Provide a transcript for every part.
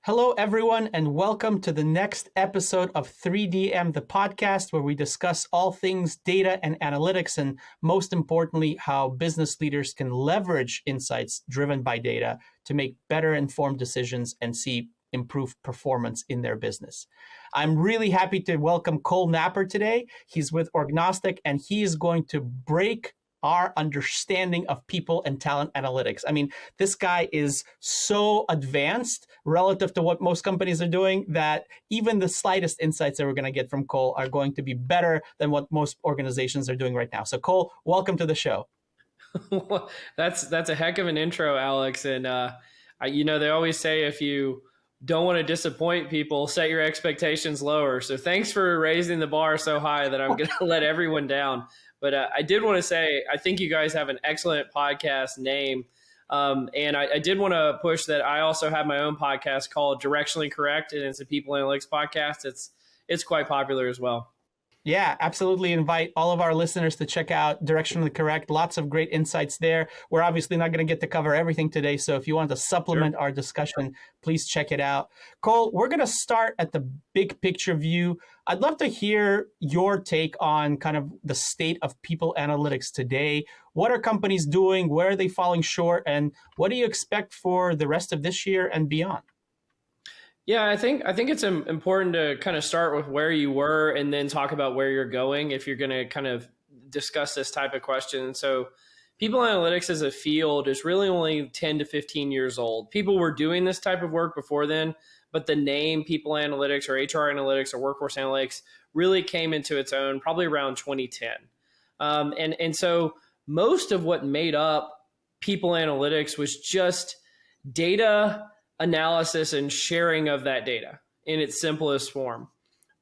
Hello, everyone, and welcome to the next episode of 3DM, the podcast, where we discuss all things data and analytics, and most importantly, how business leaders can leverage insights driven by data to make better informed decisions and see improved performance in their business. I'm really happy to welcome Cole Napper today. He's with Orgnostic, and he is going to break our understanding of people and talent analytics. I mean, this guy is so advanced relative to what most companies are doing that even the slightest insights that we're going to get from Cole are going to be better than what most organizations are doing right now. So Cole, welcome to the show. That's a heck of an intro, Alex. And, they always say if you don't want to disappoint people, set your expectations lower. So thanks for raising the bar so high that I'm going to let everyone down. But I did want to say, I think you guys have an excellent podcast name. And I did want to push that I also have my own podcast called Directionally Correct, and it's a people analytics podcast. It's quite popular as well. Yeah, absolutely. Invite all of our listeners to check out Directionally Correct. Lots of great insights there. We're obviously not going to get to cover everything today, so if you want to supplement our discussion, please check it out. Cole, we're going to start at the big picture view. I'd love to hear your take on kind of the state of people analytics today. What are companies doing? Where are they falling short? And what do you expect for the rest of this year and beyond? Yeah, I think it's important to kind of start with where you were and then talk about where you're going if you're going to kind of discuss this type of question. So people analytics as a field is really only 10 to 15 years old. People were doing this type of work before then, but the name people analytics or HR analytics or workforce analytics really came into its own probably around 2010. And so most of what made up people analytics was just data analysis and sharing of that data in its simplest form.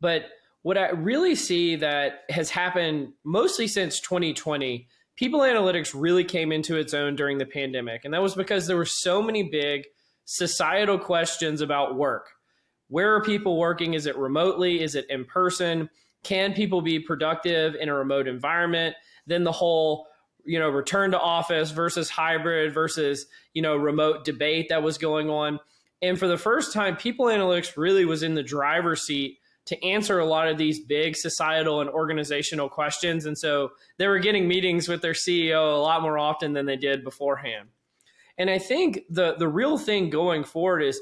But what I really see that has happened mostly since 2020, people analytics really came into its own during the pandemic. And that was because there were so many big societal questions about work. Where are people working? Is it remotely? Is it in person? Can people be productive in a remote environment? Then the whole return to office versus hybrid versus, remote debate that was going on. And for the first time, people analytics really was in the driver's seat to answer a lot of these big societal and organizational questions. And so they were getting meetings with their CEO a lot more often than they did beforehand. And I think the real thing going forward is,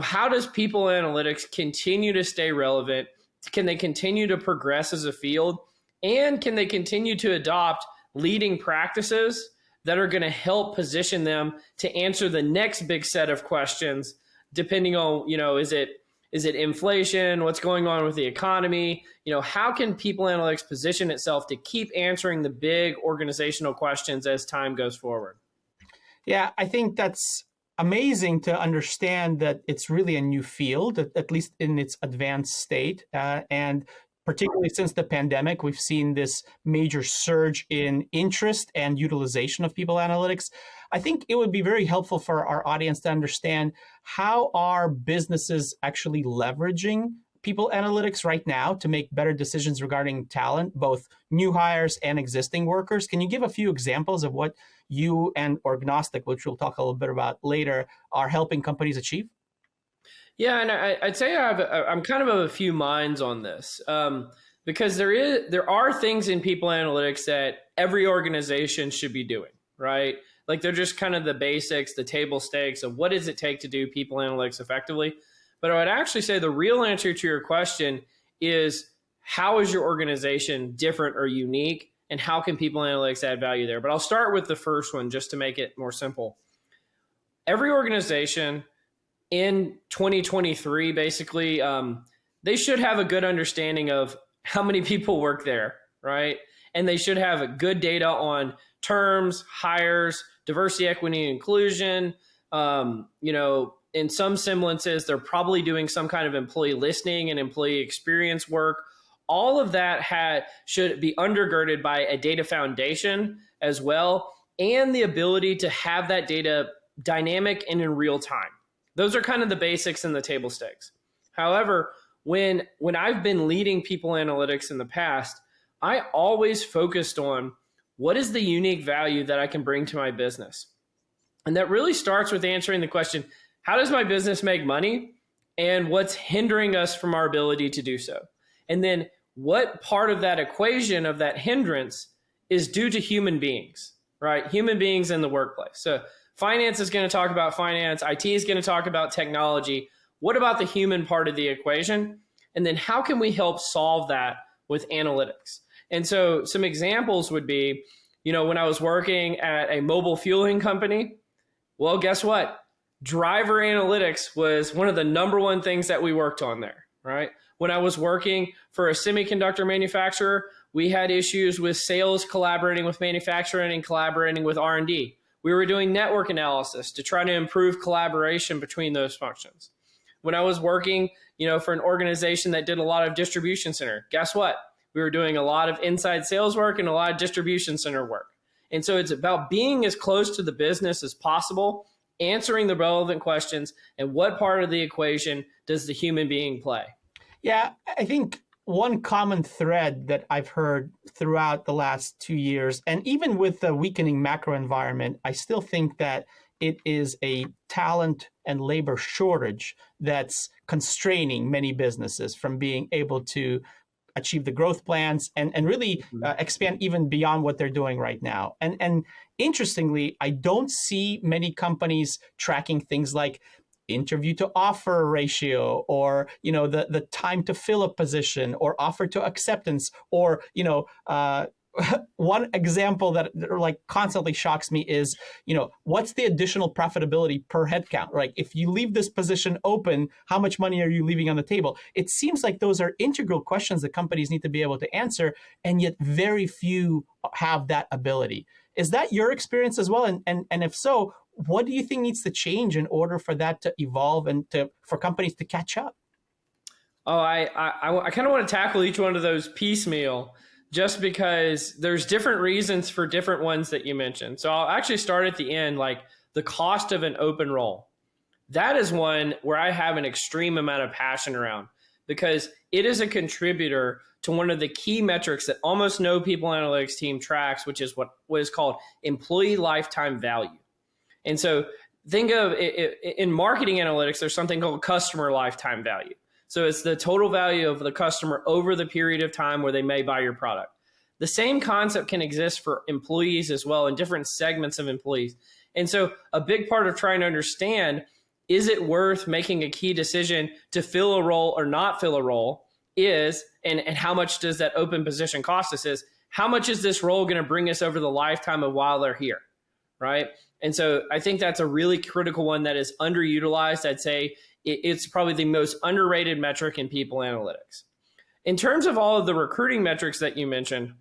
how does people analytics continue to stay relevant? Can they continue to progress as a field? And can they continue to adopt leading practices that are going to help position them to answer the next big set of questions, depending on, is it inflation? What's going on with the economy? How can people analytics position itself to keep answering the big organizational questions as time goes forward? Yeah, I think that's amazing to understand that it's really a new field, at least in its advanced state. And particularly since the pandemic, we've seen this major surge in interest and utilization of people analytics. I think it would be very helpful for our audience to understand how are businesses actually leveraging people analytics right now to make better decisions regarding talent, both new hires and existing workers. Can you give a few examples of what you and Orgnostic, which we'll talk a little bit about later, are helping companies achieve? Yeah, and I'd say I'm kind of a few minds on this because there are things in people analytics that every organization should be doing, right? Like they're just kind of the basics, the table stakes of what does it take to do people analytics effectively. But I would actually say the real answer to your question is how is your organization different or unique, and how can people analytics add value there? But I'll start with the first one just to make it more simple. Every organization in 2023, basically, they should have a good understanding of how many people work there, right? And they should have good data on terms, hires, diversity, equity, and inclusion. In some semblances, they're probably doing some kind of employee listening and employee experience work. All of that should be undergirded by a data foundation as well, and the ability to have that data dynamic and in real time. Those are kind of the basics and the table stakes. However, when I've been leading people analytics in the past, I always focused on what is the unique value that I can bring to my business. And that really starts with answering the question, how does my business make money? and what's hindering us from our ability to do so. And then what part of that equation of that hindrance is due to human beings, right? Human beings in the workplace. So finance is going to talk about finance. IT is going to talk about technology. What about the human part of the equation? And then how can we help solve that with analytics? And so some examples would be, when I was working at a mobile fueling company, well, guess what? Driver analytics was one of the number one things that we worked on there, right? When I was working for a semiconductor manufacturer, we had issues with sales collaborating with manufacturing and collaborating with R&D. We were doing network analysis to try to improve collaboration between those functions. When I was working, for an organization that did a lot of distribution center, guess what? We were doing a lot of inside sales work and a lot of distribution center work. And so it's about being as close to the business as possible, answering the relevant questions, and what part of the equation does the human being play? Yeah, I think one common thread that I've heard throughout the last 2 years, and even with the weakening macro environment, I still think that it is a talent and labor shortage that's constraining many businesses from being able to achieve the growth plans and really expand even beyond what they're doing right now. And interestingly, I don't see many companies tracking things like interview to offer ratio, or the time to fill a position, or offer to acceptance, or one example that like constantly shocks me is, what's the additional profitability per headcount, right? If you leave this position open, how much money are you leaving on the table? It seems like those are integral questions that companies need to be able to answer, and yet very few have that ability. Is that your experience as well? And if so, what do you think needs to change in order for that to evolve and for companies to catch up? Oh, I kind of want to tackle each one of those piecemeal, just because there's different reasons for different ones that you mentioned. So I'll actually start at the end, like the cost of an open role. That is one where I have an extreme amount of passion around, because it is a contributor to one of the key metrics that almost no people analytics team tracks, which is what is called employee lifetime value. And so think of in marketing analytics, there's something called customer lifetime value. So it's the total value of the customer over the period of time where they may buy your product. The same concept can exist for employees as well, in different segments of employees. And so a big part of trying to understand, is it worth making a key decision to fill a role or not fill a role is, and how much does that open position cost us, is how much is this role going to bring us over the lifetime of while they're here, right? And so I think that's a really critical one that is underutilized. I'd say it's probably the most underrated metric in people analytics. In terms of all of the recruiting metrics that you mentioned,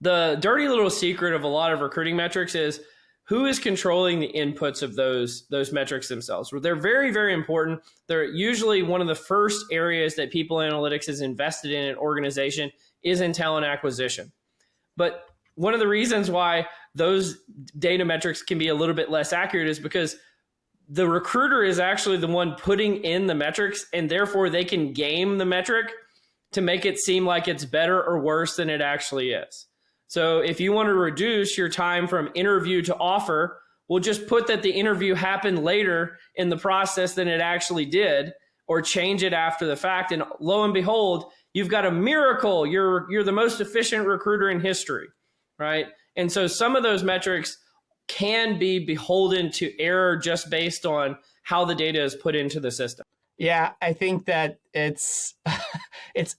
the dirty little secret of a lot of recruiting metrics is who is controlling the inputs of those metrics themselves. They're very, very important. They're usually one of the first areas that people analytics is invested in an organization is in talent acquisition. But one of the reasons why those data metrics can be a little bit less accurate is because the recruiter is actually the one putting in the metrics, and therefore they can game the metric to make it seem like it's better or worse than it actually is. So if you want to reduce your time from interview to offer, we'll just put that the interview happened later in the process than it actually did, or change it after the fact. And lo and behold, you've got a miracle. You're the most efficient recruiter in history, right? And so some of those metrics can be beholden to error just based on how the data is put into the system. Yeah, I think that it's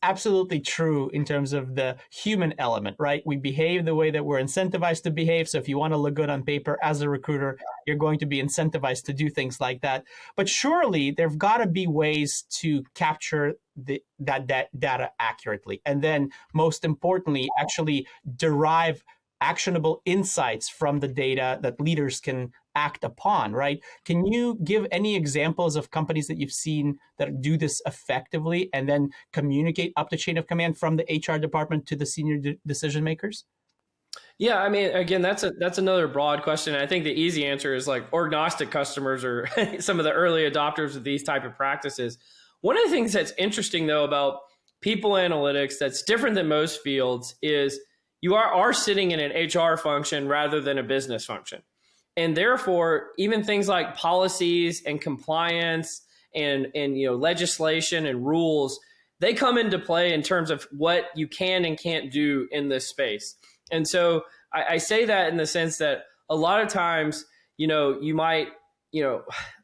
absolutely true in terms of the human element, right? We behave the way that we're incentivized to behave. So if you want to look good on paper as a recruiter, you're going to be incentivized to do things like that. But surely there've got to be ways to capture that data accurately. And then most importantly, actually derive actionable insights from the data that leaders can act upon, right? Can you give any examples of companies that you've seen that do this effectively and then communicate up the chain of command from the HR department to the senior decision makers? Yeah, I mean, again, that's another broad question. I think the easy answer is like Orgnostic customers are some of the early adopters of these type of practices. One of the things that's interesting though about people analytics that's different than most fields is you are sitting in an HR function rather than a business function. And therefore, even things like policies and compliance and legislation and rules, they come into play in terms of what you can and can't do in this space. And so I say that in the sense that a lot of times, you might,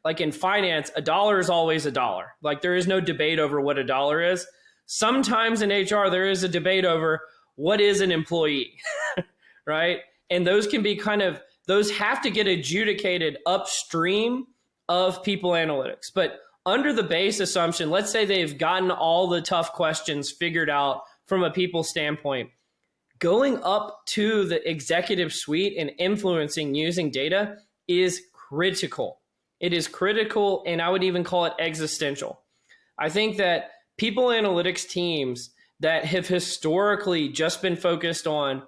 like in finance, a dollar is always a dollar. Like there is no debate over what a dollar is. Sometimes in HR, there is a debate over what is an employee, right? And those can be those have to get adjudicated upstream of people analytics. But under the base assumption, let's say they've gotten all the tough questions figured out from a people standpoint, going up to the executive suite and influencing using data is critical. It is critical, and I would even call it existential. I think that people analytics teams that have historically just been focused on,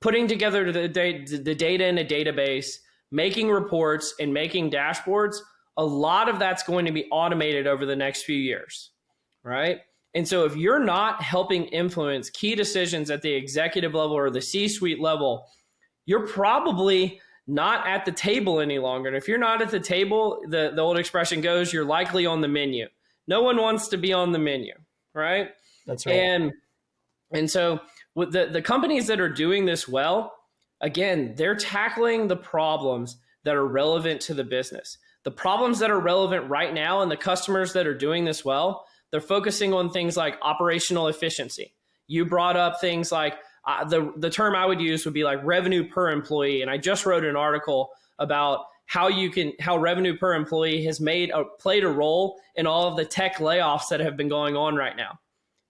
putting together the data in a database, making reports and making dashboards, a lot of that's going to be automated over the next few years, right? And so if you're not helping influence key decisions at the executive level or the C-suite level, you're probably not at the table any longer. And if you're not at the table, the old expression goes, you're likely on the menu. No one wants to be on the menu, right? That's right. And so with the companies that are doing this well, again, they're tackling the problems that are relevant to the business. The problems that are relevant right now and the customers that are doing this well, they're focusing on things like operational efficiency. You brought up things like the term I would use would be like revenue per employee. And I just wrote an article about how revenue per employee has played a role in all of the tech layoffs that have been going on right now.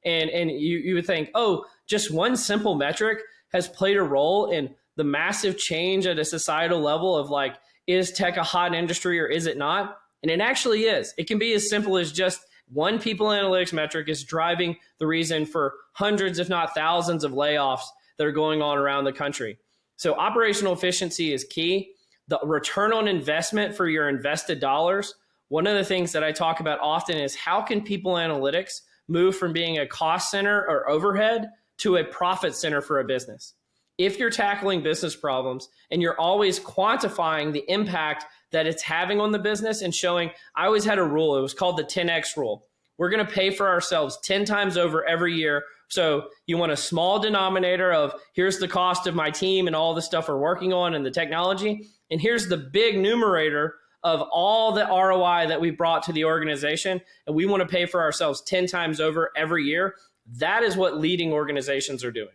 And you would think, oh, just one simple metric has played a role in the massive change at a societal level of like, is tech a hot industry or is it not? And it actually is. It can be as simple as just one people analytics metric is driving the reason for hundreds, if not thousands of layoffs that are going on around the country. So operational efficiency is key. The return on investment for your invested dollars. One of the things that I talk about often is how can people analytics move from being a cost center or overhead to a profit center for a business? If you're tackling business problems and you're always quantifying the impact that it's having on the business and showing, I always had a rule, it was called the 10X rule. We're going to pay for ourselves 10 times over every year. So you want a small denominator of here's the cost of my team and all the stuff we're working on and the technology. And here's the big numerator of all the ROI that we brought to the organization. And we want to pay for ourselves 10 times over every year. That is what leading organizations are doing.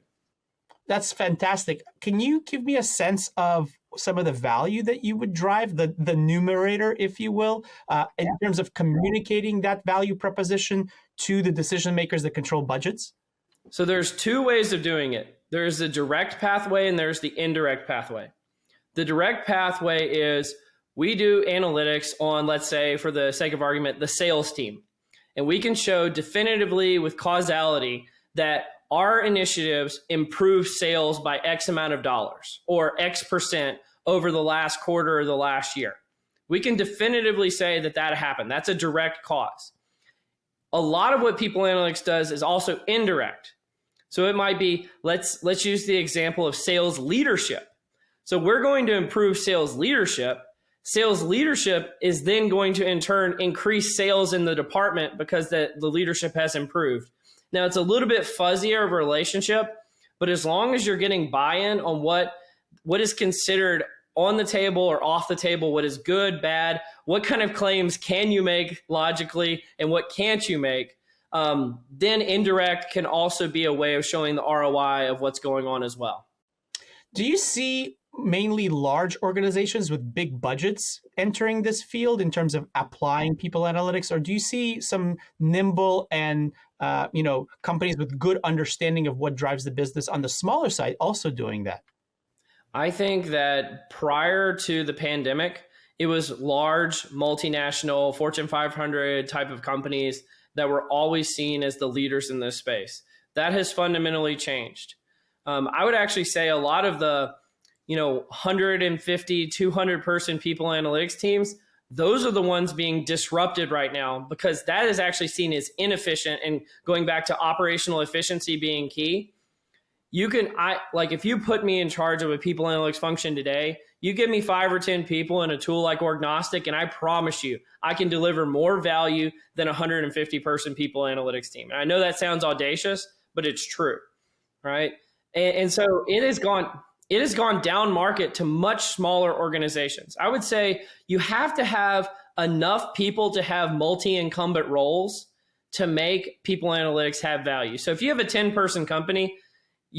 That's fantastic. Can you give me a sense of some of the value that you would drive, the numerator, if you will, in terms of communicating that value proposition to the decision makers that control budgets? So there's two ways of doing it. There's the direct pathway and there's the indirect pathway. The direct pathway is we do analytics on, let's say, for the sake of argument, the sales team. And we can show definitively with causality that our initiatives improve sales by X amount of dollars or X% over the last quarter or the last year. We can definitively say that happened. That's a direct cause. A lot of what people analytics does is also indirect. So it might be, let's use the example of sales leadership. So we're going to improve sales leadership. Sales leadership is then going to in turn increase sales in the department because the leadership has improved. Now, it's a little bit fuzzier of a relationship, but as long as you're getting buy-in on what is considered on the table or off the table, what is good, bad, what kind of claims can you make logically, and what can't you make, then indirect can also be a way of showing the ROI of what's going on as well. Do you see mainly large organizations with big budgets entering this field in terms of applying people analytics, or do you see some nimble and companies with good understanding of what drives the business on the smaller side also doing that? I think that prior to the pandemic, it was large multinational Fortune 500 type of companies that were always seen as the leaders in this space. That has fundamentally changed. I would actually say a lot of the 150, 200 person people analytics teams, those are the ones being disrupted right now because that is actually seen as inefficient. And going back to operational efficiency being key, if you put me in charge of a people analytics function today, You give me 5 or 10 people in a tool like Orgnostic, and I promise you, I can deliver more value than a 150 person people analytics team. And I know that sounds audacious, but it's true, right? And so it has gone down market to much smaller organizations. I would say you have to have enough people to have multi-incumbent roles to make people analytics have value. So if you have a 10-person company,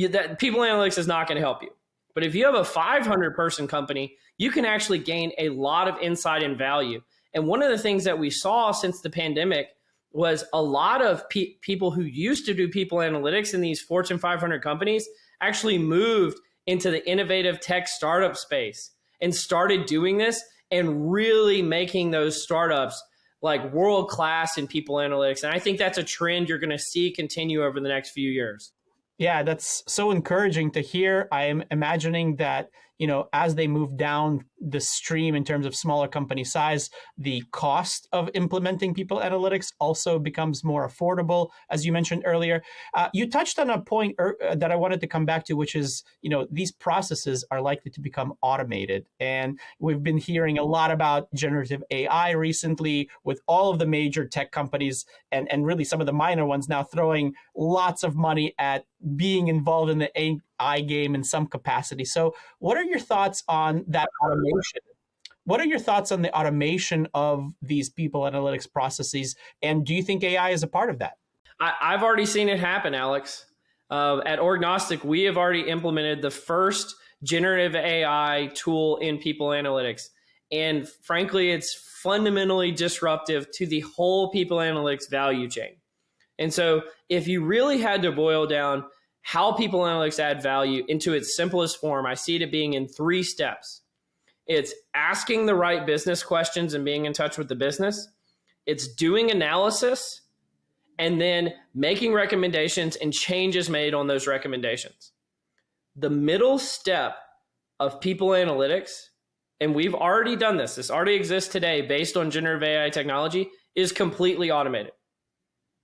that people analytics is not going to help you. But if you have a 500-person company, you can actually gain a lot of insight and value. And one of the things that we saw since the pandemic was a lot of people who used to do people analytics in these Fortune 500 companies actually moved into the innovative tech startup space and started doing this and really making those startups like world-class in people analytics. And I think that's a trend you're going to see continue over the next few years. Yeah, that's so encouraging to hear. I am imagining that, as they move down the stream in terms of smaller company size, the cost of implementing people analytics also becomes more affordable, as you mentioned earlier. You touched on a point that I wanted to come back to, which is, these processes are likely to become automated. And we've been hearing a lot about generative AI recently with all of the major tech companies and really some of the minor ones now throwing lots of money at being involved in the AI game in some capacity. So what are your thoughts on that automation? What are your thoughts on the automation of these people analytics processes? And do you think AI is a part of that? I've already seen it happen, Alex. At Orgnostic, we have already implemented the first generative AI tool in people analytics. And frankly, it's fundamentally disruptive to the whole people analytics value chain. And so if you really had to boil down how people analytics add value into its simplest form, I see it being in 3 steps. It's asking the right business questions and being in touch with the business. It's doing analysis and then making recommendations and changes made on those recommendations. The middle step of people analytics, and we've already done this already exists today based on generative AI technology, is completely automated.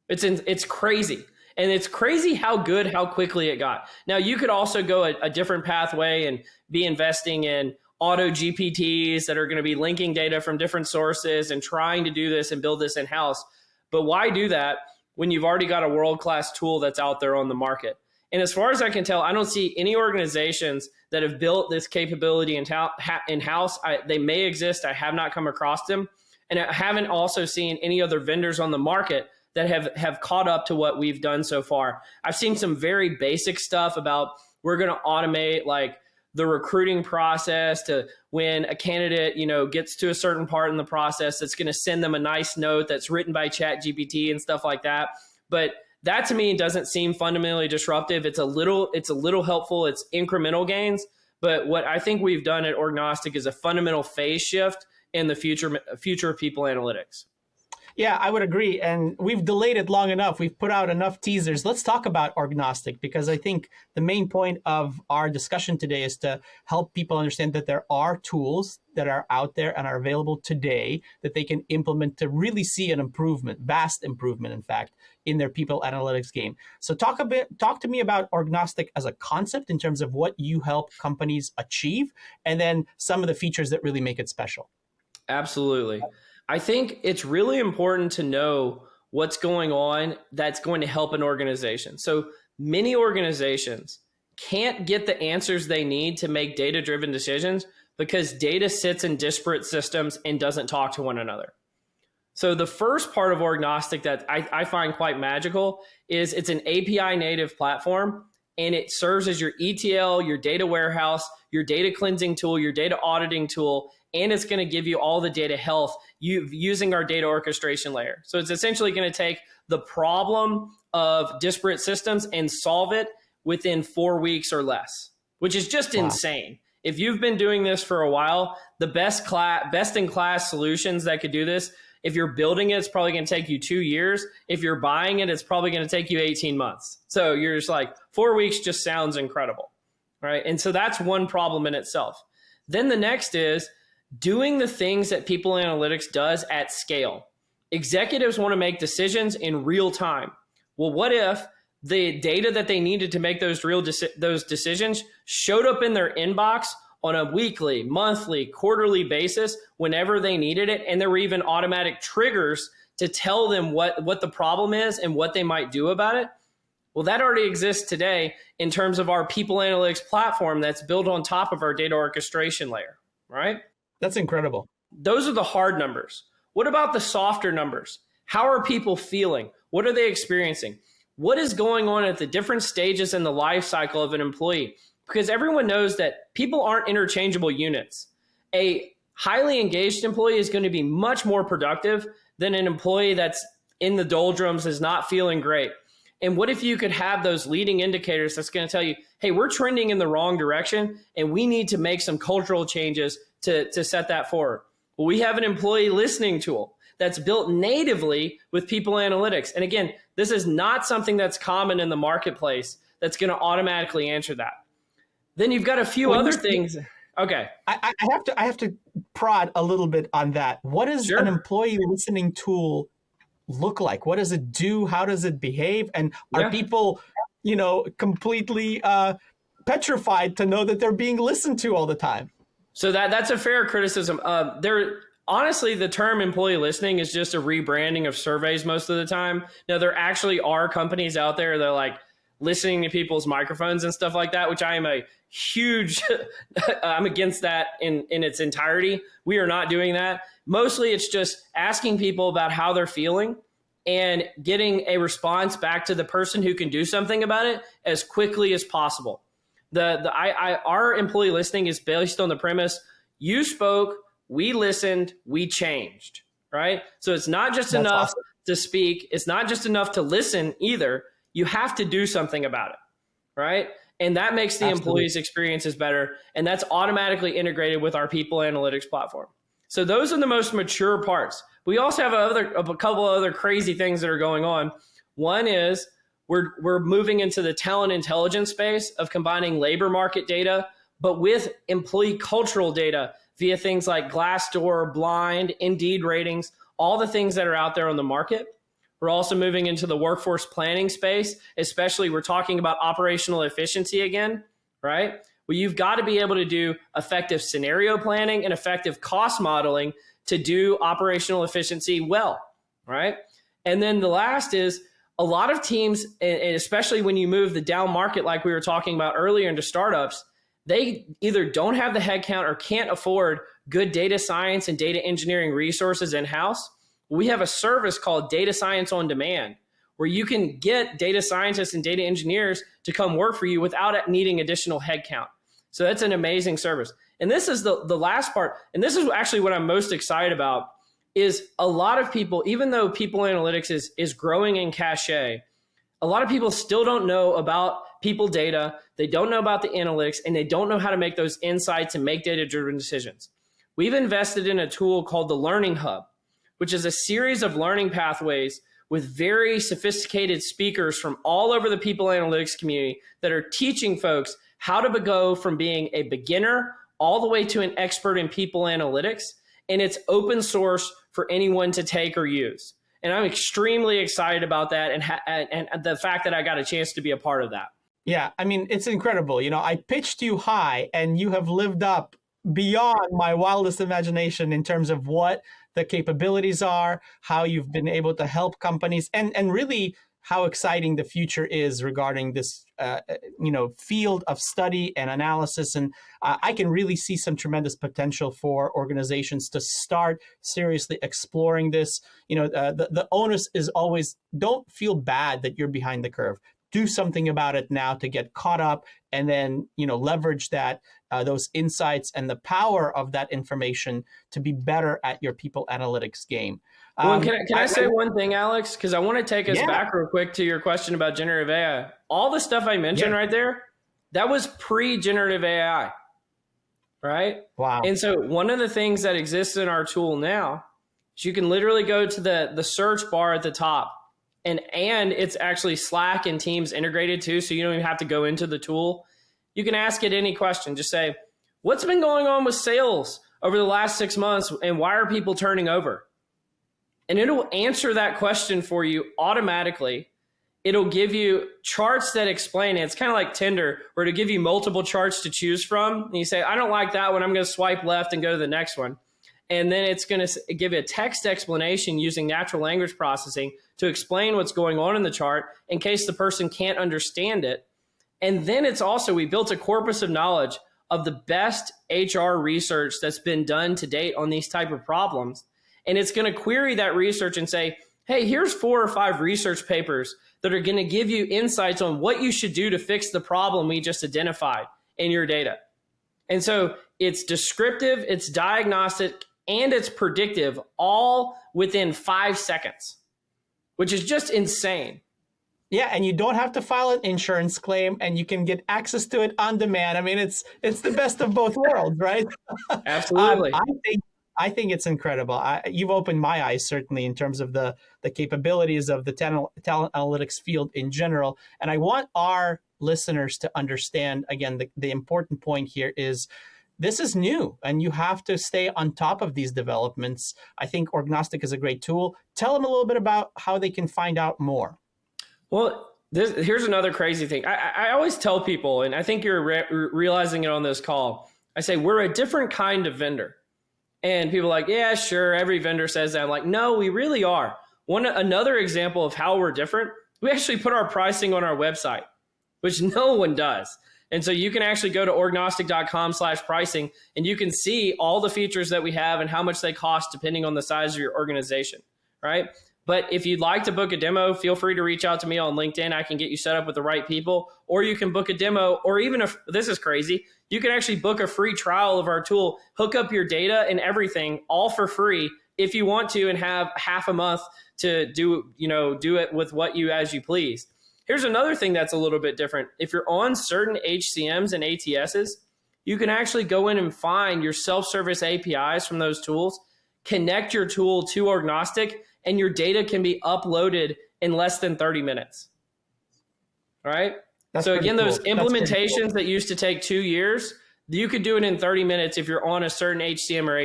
It's crazy. And it's crazy how quickly it got. Now, you could also go a different pathway and be investing in auto GPTs that are going to be linking data from different sources and trying to do this and build this in-house. But why do that when you've already got a world-class tool that's out there on the market? And as far as I can tell, I don't see any organizations that have built this capability in-house. They may exist. I have not come across them. And I haven't also seen any other vendors on the market that have caught up to what we've done so far. I've seen some very basic stuff about we're going to automate like the recruiting process to when a candidate, gets to a certain part in the process, it's going to send them a nice note that's written by ChatGPT and stuff like that. But that to me doesn't seem fundamentally disruptive. It's a little helpful. It's incremental gains. But what I think we've done at Orgnostic is a fundamental phase shift in the future of people analytics. Yeah, I would agree. And we've delayed it long enough. We've put out enough teasers. Let's talk about Orgnostic, because I think the main point of our discussion today is to help people understand that there are tools that are out there and are available today that they can implement to really see an improvement, vast improvement, in fact, in their people analytics game. So talk to me about Orgnostic as a concept in terms of what you help companies achieve, and then some of the features that really make it special. Absolutely. I think it's really important to know what's going on that's going to help an organization. So many organizations can't get the answers they need to make data-driven decisions because data sits in disparate systems and doesn't talk to one another. So the first part of Orgnostic that I find quite magical is it's an API native platform, and it serves as your ETL, your data warehouse, your data cleansing tool, your data auditing tool, and it's going to give you all the data health using our data orchestration layer. So it's essentially going to take the problem of disparate systems and solve it within 4 weeks or less, which is just insane. If you've been doing this for a while, the best in class solutions that could do this, if you're building it, it's probably going to take you 2 years. If you're buying it, it's probably going to take you 18 months. So you're just like, 4 weeks just sounds incredible, right? And so that's one problem in itself. Then the next is doing the things that people analytics does at scale. Executives want to make decisions in real time. Well, what if the data that they needed to make those decisions showed up in their inbox on a weekly, monthly, quarterly basis whenever they needed it. And there were even automatic triggers to tell them what the problem is and what they might do about it. Well, that already exists today in terms of our people analytics platform that's built on top of our data orchestration layer, right? That's incredible. Those are the hard numbers. What about the softer numbers? How are people feeling? What are they experiencing? What is going on at the different stages in the life cycle of an employee? Because everyone knows that people aren't interchangeable units. A highly engaged employee is going to be much more productive than an employee that's in the doldrums, is not feeling great. And what if you could have those leading indicators that's going to tell you, hey, we're trending in the wrong direction and we need to make some cultural changes to set that forward? Well, we have an employee listening tool that's built natively with people analytics. And again, this is not something that's common in the marketplace that's going to automatically answer that. Then you've got a few other things. Okay. I have to prod a little bit on that. What does an employee listening tool look like? What does it do? How does it behave? And are people, completely petrified to know that they're being listened to all the time? So that's a fair criticism. Honestly, the term employee listening is just a rebranding of surveys most of the time. Now, there actually are companies out there that are like listening to people's microphones and stuff like that, which I am a huge, I'm against that in its entirety. We are not doing that. Mostly it's just asking people about how they're feeling and getting a response back to the person who can do something about it as quickly as possible. Our employee listening is based on the premise, you spoke, we listened, we changed, right? So it's not just enough to speak. It's not just enough to listen either. You have to do something about it, right? And that makes the employee's experiences better. And that's automatically integrated with our people analytics platform. So those are the most mature parts. We also have a couple of other crazy things that are going on. One is we're moving into the talent intelligence space of combining labor market data, but with employee cultural data via things like Glassdoor, Blind, Indeed ratings, all the things that are out there on the market. We're also moving into the workforce planning space, especially we're talking about operational efficiency again, right? Well, you've got to be able to do effective scenario planning and effective cost modeling to do operational efficiency well, right? And then the last is a lot of teams, and especially when you move the down market like we were talking about earlier into startups, they either don't have the headcount or can't afford good data science and data engineering resources in-house. We have a service called Data Science on Demand, where you can get data scientists and data engineers to come work for you without needing additional headcount. So that's an amazing service. And this is the last part, and this is actually what I'm most excited about, is a lot of people, even though people analytics is growing in cachet, a lot of people still don't know about people data, they don't know about the analytics, and they don't know how to make those insights and make data-driven decisions. We've invested in a tool called the Learning Hub, which is a series of learning pathways with very sophisticated speakers from all over the people analytics community that are teaching folks how to go from being a beginner all the way to an expert in people analytics. And it's open source for anyone to take or use. And I'm extremely excited about that and the fact that I got a chance to be a part of that. Yeah, I mean, it's incredible. I pitched you high and you have lived up beyond my wildest imagination in terms of what the capabilities are, how you've been able to help companies, and really how exciting the future is regarding this field of study and analysis. And I can really see some tremendous potential for organizations to start seriously exploring this. The onus is always, don't feel bad that you're behind the curve. Do something about it now to get caught up, and then leverage that those insights and the power of that information to be better at your people analytics game. Well, can I say one thing, Alex? Because I want to take us back real quick to your question about generative AI. All the stuff I mentioned right there, that was pre-generative AI, right? Wow. And so one of the things that exists in our tool now is you can literally go to the search bar at the top, and it's actually Slack and Teams integrated too, so you don't even have to go into the tool. You can ask it any question. Just say, what's been going on with sales over the last 6 months, and why are people turning over? And it'll answer that question for you automatically it'll give you charts that explain it. It's kind of like Tinder, where it'll give you multiple charts to choose from. And you say, I don't like that one. I'm going to swipe left and go to the next one. And then it's going to give you a text explanation using natural language processing to explain what's going on in the chart in case the person can't understand it. And then it's also, we built a corpus of knowledge of the best HR research that's been done to date on these type of problems. And it's going to query that research and say, hey, here's 4 or 5 research papers that are going to give you insights on what you should do to fix the problem we just identified in your data. And so it's descriptive, it's diagnostic, and it's predictive, all within 5 seconds, which is just insane. Yeah, and you don't have to file an insurance claim, and you can get access to it on demand. I mean, it's the best of both worlds, right? Absolutely. I think it's incredible. You've opened my eyes, certainly, in terms of the capabilities of the talent analytics field in general. And I want our listeners to understand, again, the important point here is this is new, and you have to stay on top of these developments. I think Orgnostic is a great tool. Tell them a little bit about how they can find out more. Well, here's another crazy thing. I always tell people, and I think you're realizing it on this call, I say, we're a different kind of vendor. And people are like, yeah, sure, every vendor says that. I'm like, no, we really are. Another example of how we're different, we actually put our pricing on our website, which no one does. And so you can actually go to orgnostic.com/pricing, and you can see all the features that we have and how much they cost depending on the size of your organization, right? But if you'd like to book a demo, feel free to reach out to me on LinkedIn. I can get you set up with the right people, or you can book a demo, or even if this is crazy, you can actually book a free trial of our tool, hook up your data and everything all for free if you want to, and have half a month to do it with as you please. Here's another thing that's a little bit different. If you're on certain HCMs and ATSs, you can actually go in and find your self-service APIs from those tools, connect your tool to Orgnostic, and your data can be uploaded in less than 30 minutes. All right? So again, those implementations that used to take 2 years, you could do it in 30 minutes if you're on a certain HCM or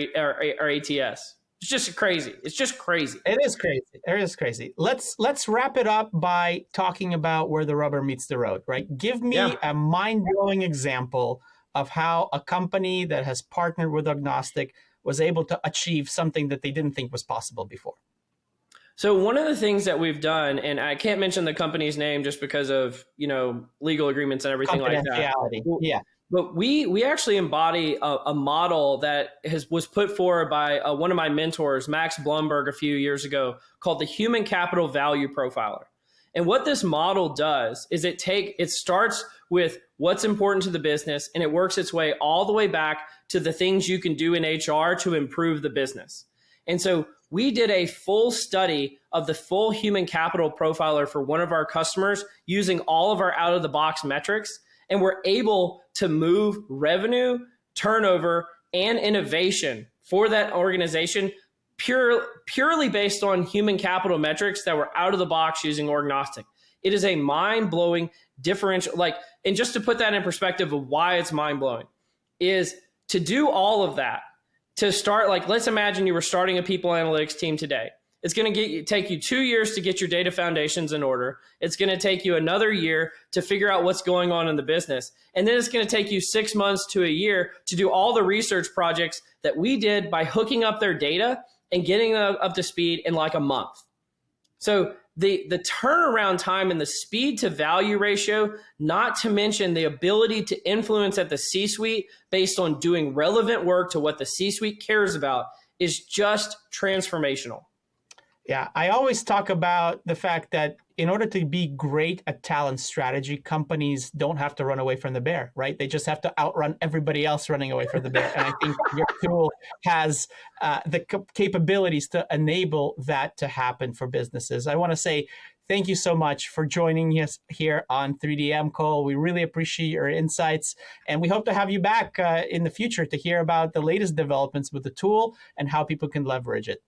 ATS. It's just crazy. It's just crazy. It is crazy. It is crazy. Let's wrap it up by talking about where the rubber meets the road, right? Give me a mind-blowing example of how a company that has partnered with Orgnostic was able to achieve something that they didn't think was possible before. So one of the things that we've done, and I can't mention the company's name just because of, legal agreements and everything like that. Yeah. But we actually embody a model that was put forward by one of my mentors, Max Blumberg, a few years ago, called the Human Capital Value Profiler. And what this model does is it starts with what's important to the business, and it works its way all the way back to the things you can do in HR to improve the business. And so we did a full study of the full human capital profiler for one of our customers using all of our out-of-the-box metrics, and we're able to move revenue, turnover, and innovation for that organization purely based on human capital metrics that were out of the box using Orgnostic. It is a mind-blowing differential. And just to put that in perspective of why it's mind-blowing, is to do all of that, to start, let's imagine you were starting a people analytics team today. It's going to take you 2 years to get your data foundations in order. It's going to take you another year to figure out what's going on in the business. And then it's going to take you 6 months to a year to do all the research projects that we did by hooking up their data and getting them up to speed in a month. So the turnaround time and the speed to value ratio, not to mention the ability to influence at the C-suite based on doing relevant work to what the C-suite cares about, is just transformational. Yeah, I always talk about the fact that in order to be great at talent strategy, companies don't have to run away from the bear, right? They just have to outrun everybody else running away from the bear. And I think your tool has the capabilities to enable that to happen for businesses. I want to say thank you so much for joining us here on 3DM Call. We really appreciate your insights, and we hope to have you back in the future to hear about the latest developments with the tool and how people can leverage it.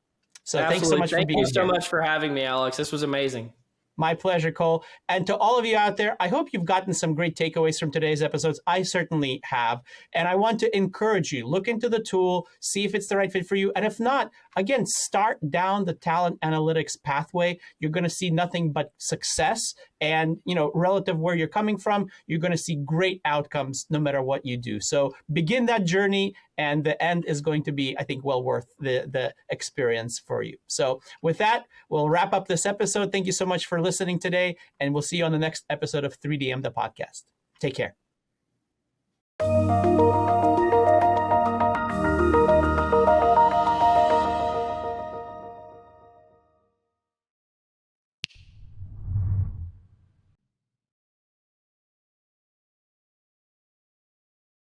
So Absolutely. Thanks so much for being here. Thank you so much for having me, Alex. This was amazing. My pleasure, Cole. And to all of you out there, I hope you've gotten some great takeaways from today's episodes. I certainly have. And I want to encourage you, look into the tool, see if it's the right fit for you. And if not, again, start down the talent analytics pathway. You're going to see nothing but success. And, relative where you're coming from, you're going to see great outcomes no matter what you do. So begin that journey, and the end is going to be, I think, well worth the experience for you. So with that, we'll wrap up this episode. Thank you so much for listening today, and we'll see you on the next episode of 3DM, the podcast. Take care.